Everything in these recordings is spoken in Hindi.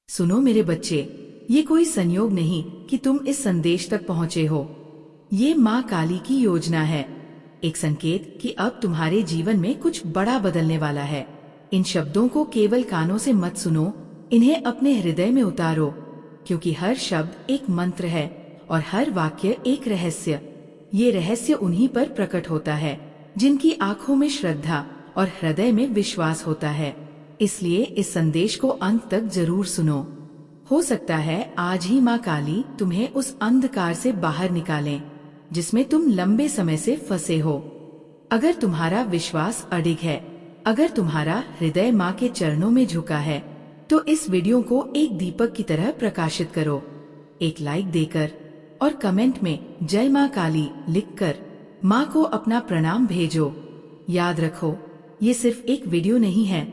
सुनो मेरे बच्चे, ये कोई संयोग नहीं कि तुम इस संदेश तक पहुँचे हो। ये माँ काली की योजना है, एक संकेत कि अब तुम्हारे जीवन में कुछ बड़ा बदलने वाला है। इन शब्दों को केवल कानों से मत सुनो, इन्हें अपने हृदय में उतारो, क्योंकि हर शब्द एक मंत्र है और हर वाक्य एक रहस्य। ये रहस्य उन्हीं पर प्रकट होता है जिनकी आंखों में श्रद्धा और हृदय में विश्वास होता है। इसलिए इस संदेश को अंत तक जरूर सुनो। हो सकता है आज ही माँ काली तुम्हें उस अंधकार से बाहर निकालें जिसमें तुम लंबे समय से फंसे हो। अगर तुम्हारा विश्वास अडिग है, अगर तुम्हारा हृदय माँ के चरणों में झुका है, तो इस वीडियो को एक दीपक की तरह प्रकाशित करो। एक लाइक देकर और कमेंट में जय माँ काली लिखकर माँ को अपना प्रणाम भेजो। याद रखो, ये सिर्फ एक वीडियो नहीं है,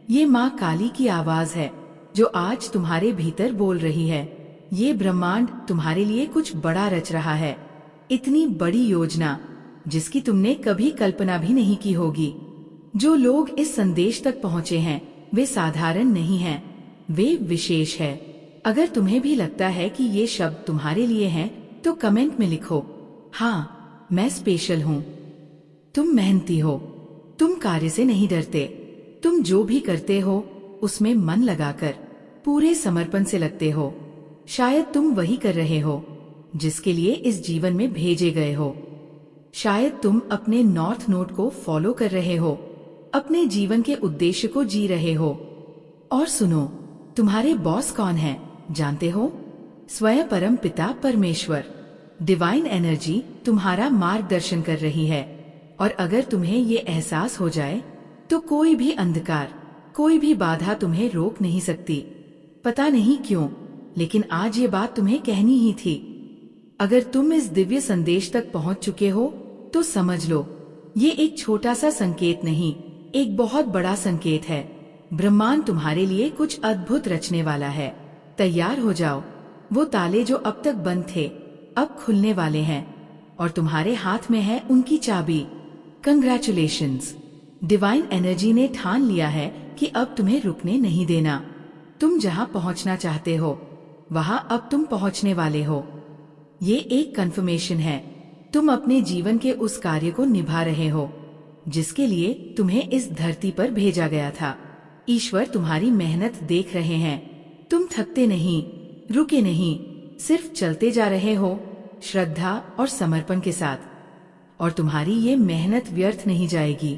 ये माँ काली की आवाज है जो आज तुम्हारे भीतर बोल रही है। ये ब्रह्मांड तुम्हारे लिए कुछ बड़ा रच रहा है, इतनी बड़ी योजना जिसकी तुमने कभी कल्पना भी नहीं की होगी। जो लोग इस संदेश तक पहुँचे हैं वे साधारण नहीं हैं, वे विशेष है। अगर तुम्हें भी लगता है कि ये शब्द तुम्हारे लिए हैं, तो कमेंट में लिखो, हाँ मैं स्पेशल हूँ। तुम मेहनती हो, तुम कार्य से नहीं डरते, तुम जो भी करते हो उसमें मन लगाकर पूरे समर्पण से लगते हो। शायद तुम वही कर रहे हो जिसके लिए इस जीवन में भेजे गए हो। शायद तुम अपने नॉर्थ नोड को फॉलो कर रहे हो, अपने जीवन के उद्देश्य को जी रहे हो। और सुनो, तुम्हारे बॉस कौन है जानते हो? स्वयं परम पिता परमेश्वर। डिवाइन एनर्जी तुम्हारा मार्गदर्शन कर रही है। और अगर तुम्हें ये एहसास हो जाए तो कोई भी अंधकार, कोई भी बाधा तुम्हें रोक नहीं सकती। पता नहीं क्यों, लेकिन आज ये बात तुम्हें कहनी ही थी। अगर तुम इस दिव्य संदेश तक पहुंच चुके हो तो समझ लो, ये एक छोटा सा संकेत नहीं, एक बहुत बड़ा संकेत है। ब्रह्मांड तुम्हारे लिए कुछ अद्भुत रचने वाला है। तैयार हो जाओ। वो ताले जो अब तक बंद थे अब खुलने वाले हैं और तुम्हारे हाथ में है उनकी चाबी। कंग्रेचुलेशंस! डिवाइन एनर्जी ने ठान लिया है कि अब तुम्हें रुकने नहीं देना। तुम जहां पहुंचना चाहते हो वहां अब तुम पहुंचने वाले हो। ये एक कंफर्मेशन है, तुम अपने जीवन के उस कार्य को निभा रहे हो जिसके लिए तुम्हें इस धरती पर भेजा गया था। ईश्वर तुम्हारी मेहनत देख रहे हैं। तुम थकते नहीं, रुके नहीं, सिर्फ चलते जा रहे हो श्रद्धा और समर्पण के साथ। और तुम्हारी ये मेहनत व्यर्थ नहीं जाएगी।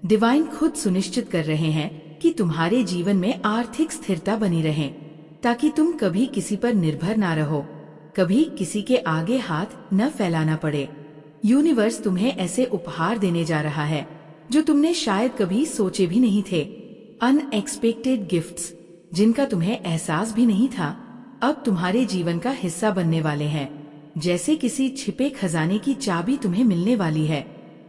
डिवाइन खुद सुनिश्चित कर रहे हैं कि तुम्हारे जीवन में आर्थिक स्थिरता बनी रहे, ताकि तुम कभी किसी पर निर्भर ना रहो, कभी किसी के आगे हाथ न फैलाना पड़े। यूनिवर्स तुम्हें ऐसे उपहार देने जा रहा है जो तुमने शायद कभी सोचे भी नहीं थे। अनएक्सपेक्टेड गिफ्ट्स जिनका तुम्हें एहसास भी नहीं था, अब तुम्हारे जीवन का हिस्सा बनने वाले हैं। जैसे किसी छिपे खजाने की चाबी तुम्हें मिलने वाली है,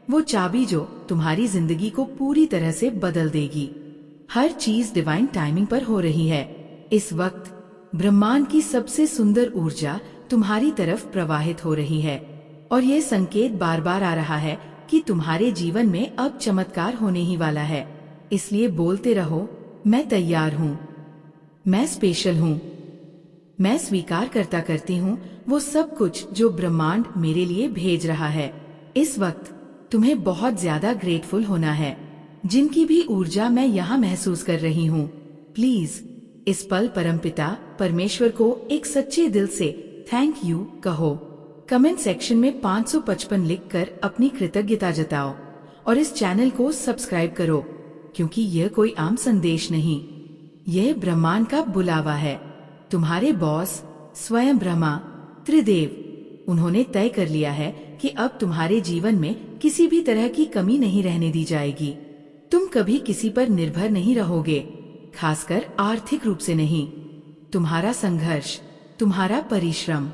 वो चाबी जो तुम्हारी जिंदगी को पूरी तरह से बदल देगी। हर चीज डिवाइन टाइमिंग पर हो रही है। इस वक्त ब्रह्मांड की सबसे सुंदर ऊर्जा तुम्हारी तरफ प्रवाहित हो रही है और ये संकेत बार बार आ रहा है कि तुम्हारे जीवन में अब चमत्कार होने ही वाला है। इसलिए बोलते रहो, मैं तैयार हूँ, मैं स्पेशल हूँ, मैं स्वीकार करती हूँ वो सब कुछ जो ब्रह्मांड मेरे लिए भेज रहा है। इस वक्त तुम्हें बहुत ज्यादा ग्रेटफुल होना है। जिनकी भी ऊर्जा मैं यहाँ महसूस कर रही हूँ, प्लीज इस पल परमपिता परमेश्वर को एक सच्चे दिल से थैंक यू कहो। कमेंट सेक्शन में 555 लिखकर अपनी कृतज्ञता जताओ और इस चैनल को सब्सक्राइब करो, क्योंकि यह कोई आम संदेश नहीं, यह ब्रह्मांड का बुलावा है। तुम्हारे बॉस स्वयं ब्रह्मा त्रिदेव, उन्होंने तय कर लिया है कि अब तुम्हारे जीवन में किसी भी तरह की कमी नहीं रहने दी जाएगी। तुम कभी किसी पर निर्भर नहीं रहोगे, खासकर आर्थिक रूप से नहीं। तुम्हारा संघर्ष, तुम्हारा परिश्रम,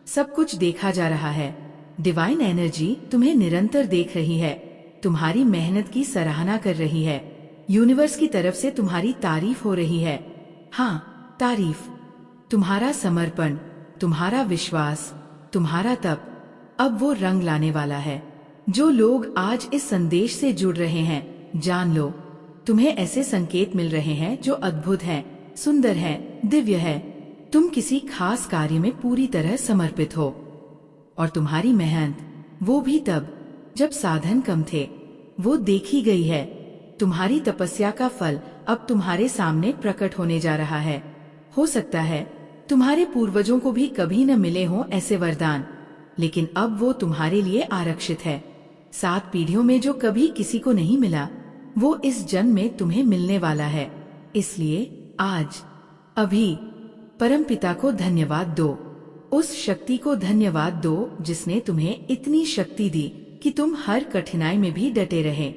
सब कुछ देखा जा रहा है। डिवाइन एनर्जी तुम्हें निरंतर देख रही है, तुम्हारी मेहनत की सराहना कर रही है। यूनिवर्स की तरफ से तुम्हारी तारीफ हो रही है। हाँ, तारीफ। तुम्हारा समर्पण, तुम्हारा विश्वास, तुम्हारा तप अब वो रंग लाने वाला है। जो लोग आज इस संदेश से जुड़ रहे हैं, जान लो, तुम्हें ऐसे संकेत मिल रहे हैं जो अद्भुत हैं। सुंदर है, दिव्य है। तुम किसी खास कार्य में पूरी तरह समर्पित हो और तुम्हारी मेहनत, वो भी तब जब साधन कम थे, वो देखी गई है। तुम्हारी तपस्या का फल अब तुम्हारे सामने प्रकट होने जा रहा है। हो सकता है तुम्हारे पूर्वजों को भी कभी न मिले हों ऐसे वरदान, लेकिन अब वो तुम्हारे लिए आरक्षित है। 7 पीढ़ियों में जो कभी किसी को नहीं मिला, वो इस जन्म में तुम्हें मिलने वाला है। इसलिए आज, अभी परमपिता को धन्यवाद दो। उस शक्ति को धन्यवाद दो जिसने तुम्हें इतनी शक्ति दी कि तुम हर कठिनाई में भी डटे रहे।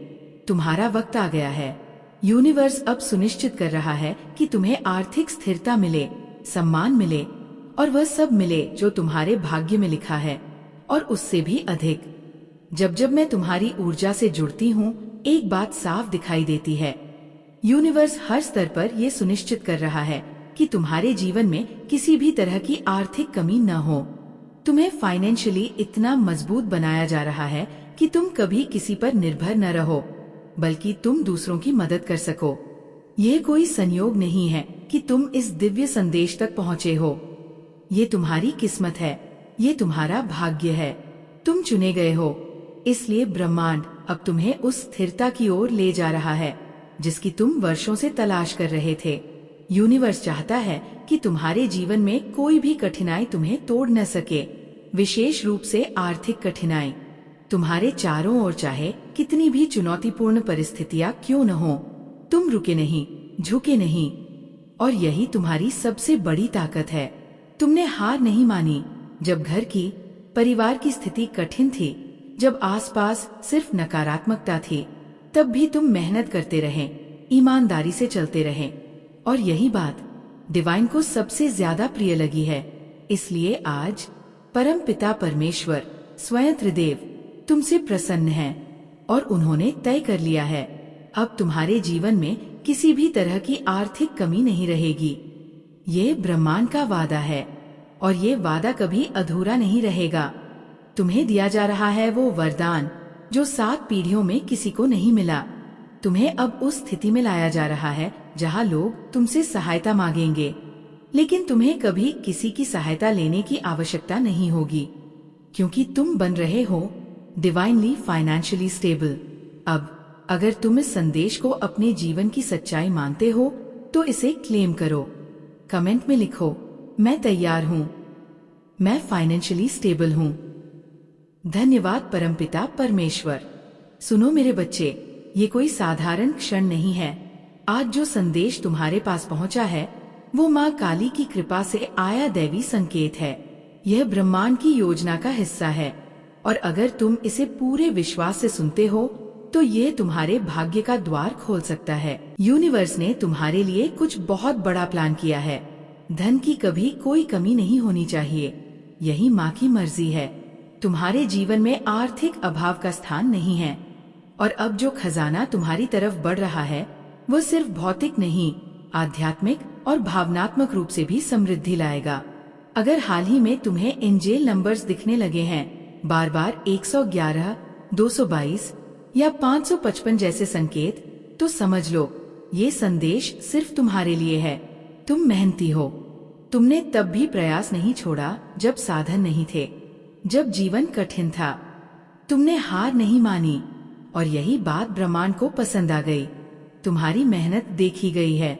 तुम्हारा वक्त आ गया है। यूनिवर्स अब सुनिश्चित कर रहा है कि तुम्हें आर्थिक स्थिरता मिले, सम्मान मिले और वह सब मिले जो तुम्हारे भाग्य में लिखा है, और उससे भी अधिक। जब जब मैं तुम्हारी ऊर्जा से जुड़ती हूँ, एक बात साफ दिखाई देती है। यूनिवर्स हर स्तर पर यह सुनिश्चित कर रहा है कि तुम्हारे जीवन में किसी भी तरह की आर्थिक कमी न हो। तुम्हें फाइनेंशियली इतना मजबूत बनाया जा रहा है कि तुम कभी किसी पर निर्भर न रहो, बल्कि तुम दूसरों की मदद कर सको। यह कोई संयोग नहीं है कि तुम इस दिव्य संदेश तक पहुँचे हो। ये तुम्हारी किस्मत है, ये तुम्हारा भाग्य है। तुम चुने गए हो, इसलिए ब्रह्मांड अब तुम्हें उस स्थिरता की ओर ले जा रहा है जिसकी तुम वर्षों से तलाश कर रहे थे। यूनिवर्स चाहता है कि तुम्हारे जीवन में कोई भी कठिनाई तुम्हें तोड़ न सके, विशेष रूप से आर्थिक कठिनाई। तुम्हारे चारों ओर चाहे कितनी भी चुनौतीपूर्ण परिस्थितियां क्यों न हो, तुम रुके नहीं, झुके नहीं, और यही तुम्हारी सबसे बड़ी ताकत है। तुमने हार नहीं मानी जब घर की, परिवार की स्थिति कठिन थी, जब आसपास सिर्फ नकारात्मकता थी, तब भी तुम मेहनत करते रहे, ईमानदारी से चलते रहे, और यही बात डिवाइन को सबसे ज्यादा प्रिय लगी है। इसलिए आज परम पिता परमेश्वर स्वयं त्रिदेव तुमसे प्रसन्न हैं और उन्होंने तय कर लिया है, अब तुम्हारे जीवन में किसी भी तरह की आर्थिक कमी नहीं रहेगी। ये ब्रह्मांड का वादा है और ये वादा कभी अधूरा नहीं रहेगा। तुम्हें दिया जा रहा है वो वरदान जो 7 पीढ़ियों में किसी को नहीं मिला। तुम्हें अब उस स्थिति में लाया जा रहा है जहां लोग तुमसे सहायता मांगेंगे, लेकिन तुम्हें कभी किसी की सहायता लेने की आवश्यकता नहीं होगी, क्योंकि तुम बन रहे हो डिवाइनली फाइनेंशियली स्टेबल। अब अगर तुम इस संदेश को अपने जीवन की सच्चाई मानते हो तो इसे क्लेम करो। कमेंट में लिखो, मैं तैयार हूँ, मैं फाइनेंशियली स्टेबल हूँ। धन्यवाद परमपिता परमेश्वर। सुनो मेरे बच्चे, ये कोई साधारण क्षण नहीं है। आज जो संदेश तुम्हारे पास पहुंचा है वो माँ काली की कृपा से आया दैवी संकेत है। यह ब्रह्मांड की योजना का हिस्सा है और अगर तुम इसे पूरे विश्वास से सुनते हो तो ये तुम्हारे भाग्य का द्वार खोल सकता है। यूनिवर्स ने तुम्हारे लिए कुछ बहुत बड़ा प्लान किया है। धन की कभी कोई कमी नहीं होनी चाहिए, यही माँ की मर्जी है। तुम्हारे जीवन में आर्थिक अभाव का स्थान नहीं है और अब जो खजाना तुम्हारी तरफ बढ़ रहा है वो सिर्फ भौतिक नहीं, आध्यात्मिक और भावनात्मक रूप से भी समृद्धि लाएगा। अगर हाल ही में तुम्हें एंजेल नंबर्स दिखने लगे हैं, बार बार 111, 222 या 555 जैसे संकेत, तो समझ लो ये संदेश सिर्फ तुम्हारे लिए है। तुम मेहनती हो, तुमने तब भी प्रयास नहीं छोड़ा जब साधन नहीं थे, जब जीवन कठिन था। तुमने हार नहीं मानी और यही बात ब्रह्मांड को पसंद आ गई। तुम्हारी मेहनत देखी गई है,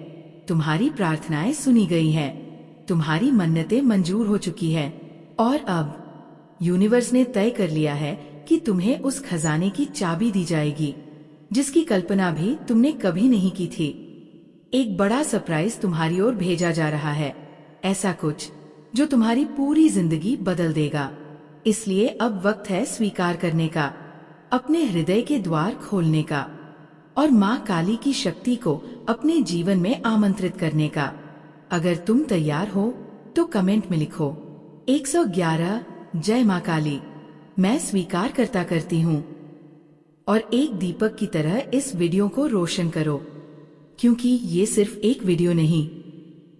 तुम्हारी प्रार्थनाएं सुनी गई हैं, तुम्हारी मन्नतें मंजूर हो चुकी है और अब यूनिवर्स ने तय कर लिया है कि तुम्हें उस खजाने की चाबी दी जाएगी जिसकी कल्पना भी तुमने कभी नहीं की थी। एक बड़ा सरप्राइज तुम्हारी ओर भेजा जा रहा है, ऐसा कुछ जो तुम्हारी पूरी जिंदगी बदल देगा। इसलिए अब वक्त है स्वीकार करने का, अपने हृदय के द्वार खोलने का और माँ काली की शक्ति को अपने जीवन में आमंत्रित करने का। अगर तुम तैयार हो तो कमेंट में लिखो 111 जय माँ काली। मैं स्वीकार करती हूँ और एक दीपक की तरह इस वीडियो को रोशन करो, क्योंकि ये सिर्फ एक वीडियो नहीं,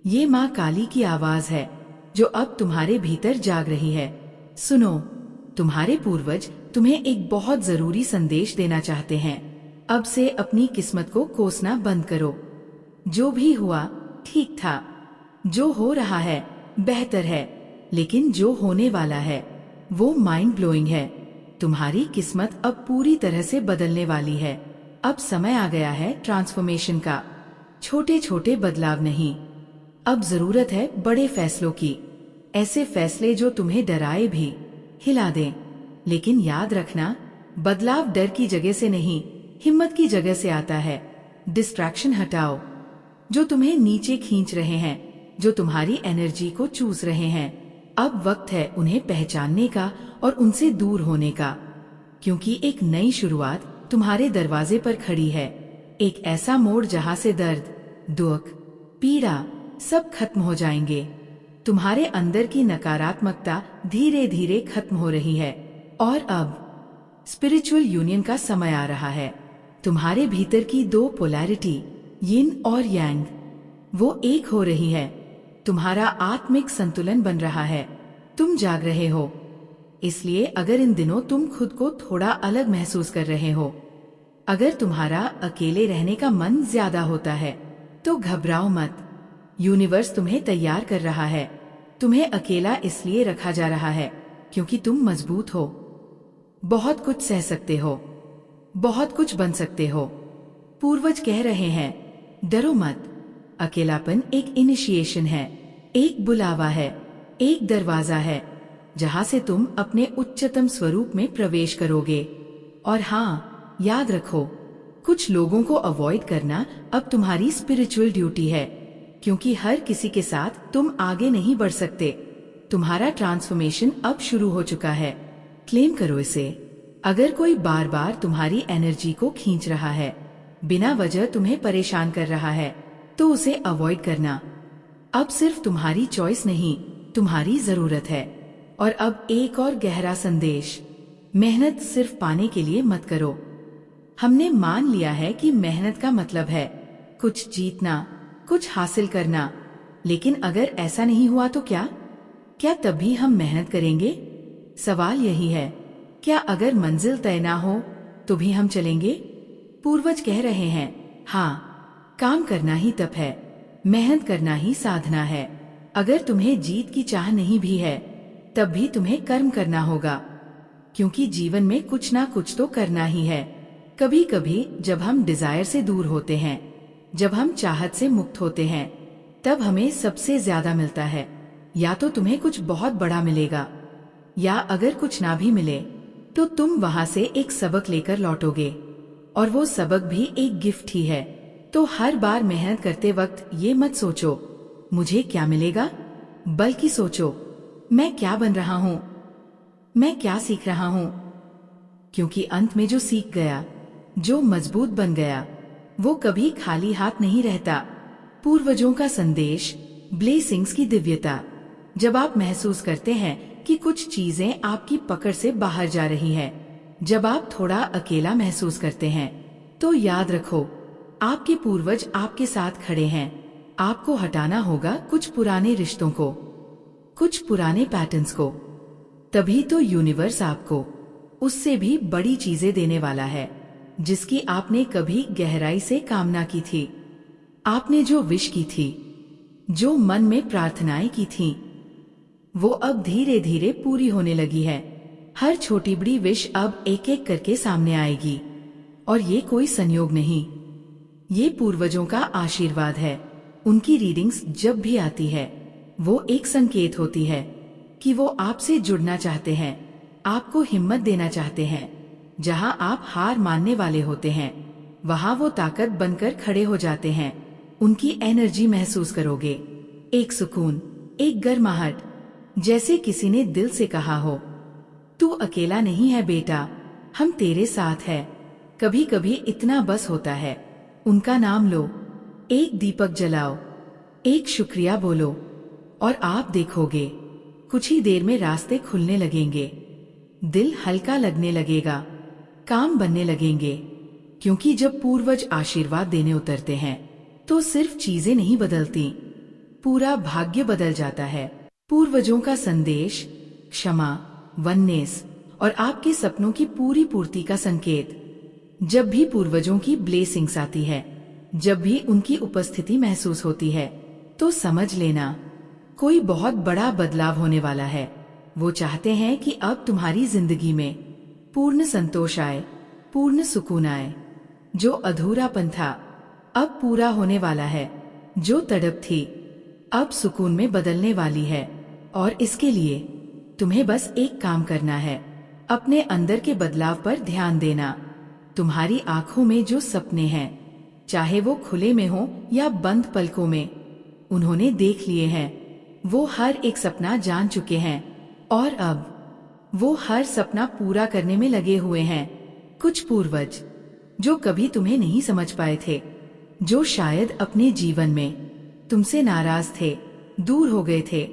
ये माँ काली की आवाज है जो अब तुम्हारे भीतर जाग रही है। सुनो, तुम्हारे पूर्वज तुम्हें एक बहुत जरूरी संदेश देना चाहते हैं। अब से अपनी किस्मत को कोसना बंद करो। जो भी हुआ ठीक था। जो हो रहा है बेहतर है, लेकिन जो होने वाला है वो माइंड ब्लोइंग है। तुम्हारी किस्मत अब पूरी तरह से बदलने वाली है। अब समय आ गया है ट्रांसफॉर्मेशन का। छोटे छोटे बदलाव नहीं, अब जरूरत है बड़े फैसलों की। ऐसे फैसले जो तुम्हें डराए भी, हिला दें। लेकिन याद रखना, बदलाव डर की जगह से नहीं, हिम्मत की जगह से आता है। डिस्ट्रैक्शन हटाओ जो तुम्हें नीचे खींच रहे हैं, जो तुम्हारी एनर्जी को चूस रहे हैं। अब वक्त है उन्हें पहचानने का और उनसे दूर होने का, क्योंकि एक नई शुरुआत तुम्हारे दरवाजे पर खड़ी है। एक ऐसा मोड़ जहां से दर्द, दुख, पीड़ा सब खत्म हो जाएंगे। तुम्हारे अंदर की नकारात्मकता धीरे धीरे खत्म हो रही है और अब स्पिरिचुअल यूनियन का समय आ रहा है। तुम्हारे भीतर की दो पोलैरिटी, यिन और यांग, वो एक हो रही है। तुम्हारा आत्मिक संतुलन बन रहा है। तुम जाग रहे हो। इसलिए अगर इन दिनों तुम खुद को थोड़ा अलग महसूस कर रहे हो, अगर तुम्हारा अकेले रहने का मन ज्यादा होता है, तो घबराओ मत। यूनिवर्स तुम्हें तैयार कर रहा है। तुम्हें अकेला इसलिए रखा जा रहा है क्योंकि तुम मजबूत हो, बहुत कुछ सह सकते हो, बहुत कुछ बन सकते हो। पूर्वज कह रहे हैं, डरो मत। अकेलापन एक इनिशिएशन है, एक बुलावा है, एक दरवाजा है जहां से तुम अपने उच्चतम स्वरूप में प्रवेश करोगे। और हाँ, याद रखो, कुछ लोगों को अवॉइड करना अब तुम्हारी स्पिरिचुअल ड्यूटी है, क्योंकि हर किसी के साथ तुम आगे नहीं बढ़ सकते। तुम्हारा ट्रांसफॉर्मेशन अब शुरू हो चुका है। क्लेम करो इसे। अगर कोई बार बार तुम्हारी एनर्जी को खींच रहा है, बिना वजह तुम्हें परेशान कर रहा है, तो उसे अवॉइड करना अब सिर्फ तुम्हारी चॉइस नहीं, तुम्हारी जरूरत है। और अब एक और गहरा संदेश, मेहनत सिर्फ पाने के लिए मत करो। हमने मान लिया है कि मेहनत का मतलब है कुछ जीतना, कुछ हासिल करना। लेकिन अगर ऐसा नहीं हुआ तो क्या तब भी हम मेहनत करेंगे? सवाल यही है, क्या अगर मंजिल तय ना हो तो भी हम चलेंगे? पूर्वज कह रहे हैं, हाँ, काम करना ही तप है, मेहनत करना ही साधना है। अगर तुम्हें जीत की चाह नहीं भी है, तब भी तुम्हें कर्म करना होगा, क्योंकि जीवन में कुछ ना कुछ तो करना ही है। कभी कभी जब हम डिजायर से दूर होते हैं, जब हम चाहत से मुक्त होते हैं, तब हमें सबसे ज्यादा मिलता है। या तो तुम्हें कुछ बहुत बड़ा मिलेगा, या अगर कुछ ना भी मिले तो तुम वहां से एक सबक लेकर लौटोगे, और वो सबक भी एक गिफ्ट ही है। तो हर बार मेहनत करते वक्त ये मत सोचो मुझे क्या मिलेगा, बल्कि सोचो मैं क्या बन रहा हूँ, मैं क्या सीख रहा हूँ। क्योंकि अंत में जो सीख गया, जो मजबूत बन गया, वो कभी खाली हाथ नहीं रहता। पूर्वजों का संदेश, ब्लेसिंग्स की दिव्यता। जब आप महसूस करते हैं कि कुछ चीजें आपकी पकड़ से बाहर जा रही हैं, जब आप थोड़ा अकेला महसूस करते हैं, तो याद रखो, आपके पूर्वज आपके साथ खड़े हैं। आपको हटाना होगा कुछ पुराने रिश्तों को, कुछ पुराने पैटर्न्स को। तभी तो यूनिवर्स आपको उससे भी बड़ी चीजें देने वाला है, जिसकी आपने कभी गहराई से कामना की थी। आपने जो विश की थी, जो मन में प्रार्थनाएं की थीं, वो अब धीरे धीरे पूरी होने लगी है। हर छोटी बड़ी विश अब एक एक करके सामने आएगी। और ये कोई संयोग नहीं, ये पूर्वजों का आशीर्वाद है। उनकी रीडिंग्स जब भी आती है, वो एक संकेत होती है कि वो आपसे जुड़ना चाहते हैं, आपको हिम्मत देना चाहते हैं। जहां आप हार मानने वाले होते हैं, वहां वो ताकत बनकर खड़े हो जाते हैं। उनकी एनर्जी महसूस करोगे, एक सुकून, एक गर्माहट, जैसे किसी ने दिल से कहा हो, तू अकेला नहीं है बेटा, हम तेरे साथ हैं। कभी कभी इतना बस होता है, उनका नाम लो, एक दीपक जलाओ, एक शुक्रिया बोलो, और आप देखोगे कुछ ही देर में रास्ते खुलने लगेंगे, दिल हल्का लगने लगेगा, काम बनने लगेंगे। क्योंकि जब पूर्वज आशीर्वाद देने उतरते हैं, तो सिर्फ चीजें नहीं बदलती, पूरा भाग्य बदल जाता है। पूर्वजों का संदेश, क्षमा, वननेस और आपके सपनों की पूरी पूर्ति का संकेत। जब भी पूर्वजों की ब्लेसिंग्स आती है, जब भी उनकी उपस्थिति महसूस होती है, तो समझ लेना कोई बहुत बड़ा बदलाव होने वाला है। वो चाहते हैं कि अब तुम्हारी जिंदगी में पूर्ण संतोष आए, पूर्ण सुकून आए। जो अधूरापन था अब पूरा होने वाला है। जो तड़प थी अब सुकून में बदलने वाली है। और इसके लिए तुम्हें बस एक काम करना है, अपने अंदर के बदलाव पर ध्यान देना। तुम्हारी आंखों में जो सपने हैं, चाहे वो खुले में हो या बंद पलकों में, उन्होंने देख लिए हैं। वो हर एक सपना जान चुके हैं और अब वो हर सपना पूरा करने में लगे हुए हैं। कुछ पूर्वज जो कभी तुम्हें नहीं समझ पाए थे, जो शायद अपने जीवन में तुमसे नाराज थे, दूर हो गए थे,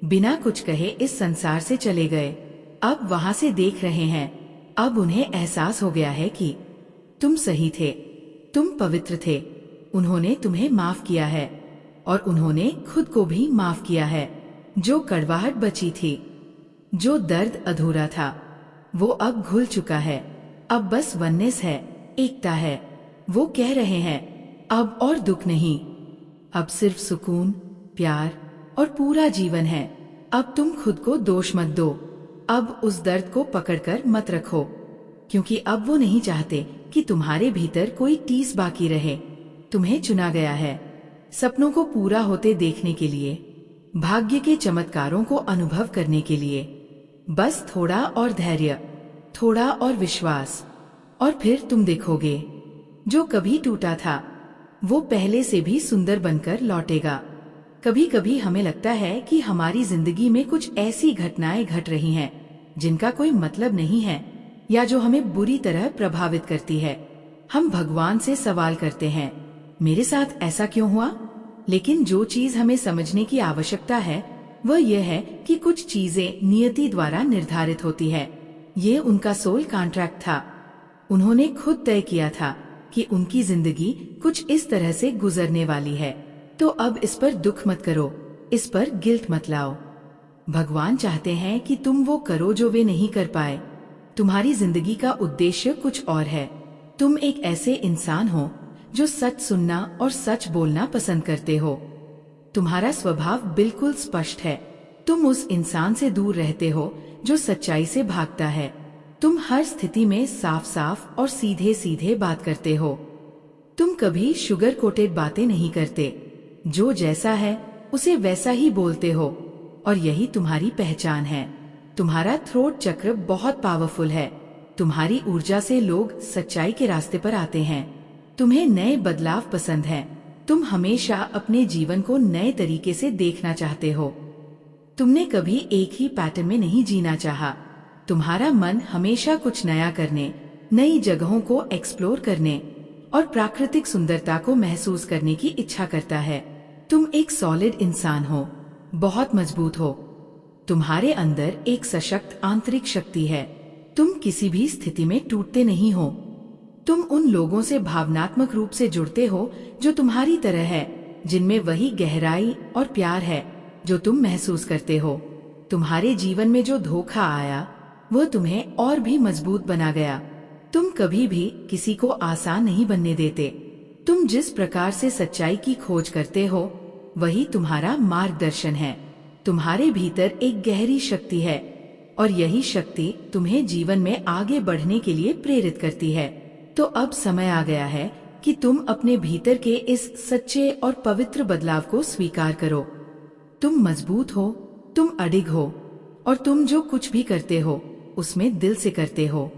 बिना कुछ कहे इस संसार से चले गए, अब वहां से देख रहे हैं। अब उन्हें एहसास हो गया है कि तुम सही थे, तुम पवित्र थे। उन्होंने तुम्हें माफ किया है और उन्होंने खुद को भी माफ किया है। जो कड़वाहट बची थी, जो दर्द अधूरा था, वो अब घुल चुका है। अब बस वननेस है, एकता है। वो कह रहे हैं अब और दुख नहीं, अब सिर्फ सुकून, प्यार और पूरा जीवन है। अब तुम खुद को दोष मत दो, अब उस दर्द को पकड़कर मत रखो, क्योंकि अब वो नहीं चाहते कि तुम्हारे भीतर कोई टीस बाकी रहे। तुम्हें चुना गया है सपनों को पूरा होते देखने के लिए, भाग्य के चमत्कारों को अनुभव करने के लिए। बस थोड़ा और धैर्य, थोड़ा और विश्वास, और फिर तुम देखोगे जो कभी टूटा था वो पहले से भी सुंदर बनकर लौटेगा। कभी कभी हमें लगता है कि हमारी जिंदगी में कुछ ऐसी घटनाएं घट रही हैं जिनका कोई मतलब नहीं है या जो हमें बुरी तरह प्रभावित करती है। हम भगवान से सवाल करते हैं, मेरे साथ ऐसा क्यों हुआ? लेकिन जो चीज हमें समझने की आवश्यकता है वह यह है कि कुछ चीजें नियति द्वारा निर्धारित होती है। ये उनका सोल कॉन्ट्रैक्ट था। उन्होंने खुद तय किया था कि उनकी जिंदगी कुछ इस तरह से गुजरने वाली है। तो अब इस पर दुख मत करो, इस पर गिल्ट मत लाओ। भगवान चाहते हैं कि तुम वो करो जो वे नहीं कर पाए। तुम्हारी जिंदगी का उद्देश्य कुछ और है। तुम एक ऐसे इंसान हो जो सच सुनना और सच बोलना पसंद करते हो। तुम्हारा स्वभाव बिल्कुल स्पष्ट है। तुम उस इंसान से दूर रहते हो जो सच्चाई से भागता है। तुम हर स्थिति में साफ साफ और सीधे सीधे बात करते हो। तुम कभी शुगर कोटेड बातें नहीं करते। जो जैसा है उसे वैसा ही बोलते हो और यही तुम्हारी पहचान है। तुम्हारा थ्रोट चक्र बहुत पावरफुल है। तुम्हारी ऊर्जा से लोग सच्चाई के रास्ते पर आते हैं। तुम्हें नए बदलाव पसंद हैं। तुम हमेशा अपने जीवन को नए तरीके से देखना चाहते हो। तुमने कभी एक ही पैटर्न में नहीं जीना चाहा। तुम्हारा मन हमेशा कुछ नया करने, नई जगहों को एक्सप्लोर करने और प्राकृतिक सुंदरता को महसूस करने की इच्छा करता है। तुम एक सॉलिड इंसान हो, बहुत मजबूत हो। तुम्हारे अंदर एक सशक्त आंतरिक शक्ति है। तुम किसी भी स्थिति में टूटते नहीं हो। तुम उन लोगों से भावनात्मक रूप से जुड़ते हो जो तुम्हारी तरह है, जिनमें वही गहराई और प्यार है जो तुम महसूस करते हो। तुम्हारे जीवन में जो धोखा आया वह तुम्हें और भी मजबूत बना गया। तुम कभी भी किसी को आसान नहीं बनने देते। तुम जिस प्रकार से सच्चाई की खोज करते हो वही तुम्हारा मार्गदर्शन है। तुम्हारे भीतर एक गहरी शक्ति है और यही शक्ति तुम्हें जीवन में आगे बढ़ने के लिए प्रेरित करती है। तो अब समय आ गया है कि तुम अपने भीतर के इस सच्चे और पवित्र बदलाव को स्वीकार करो। तुम मजबूत हो, तुम अडिग हो और तुम जो कुछ भी करते हो उसमें दिल से करते हो।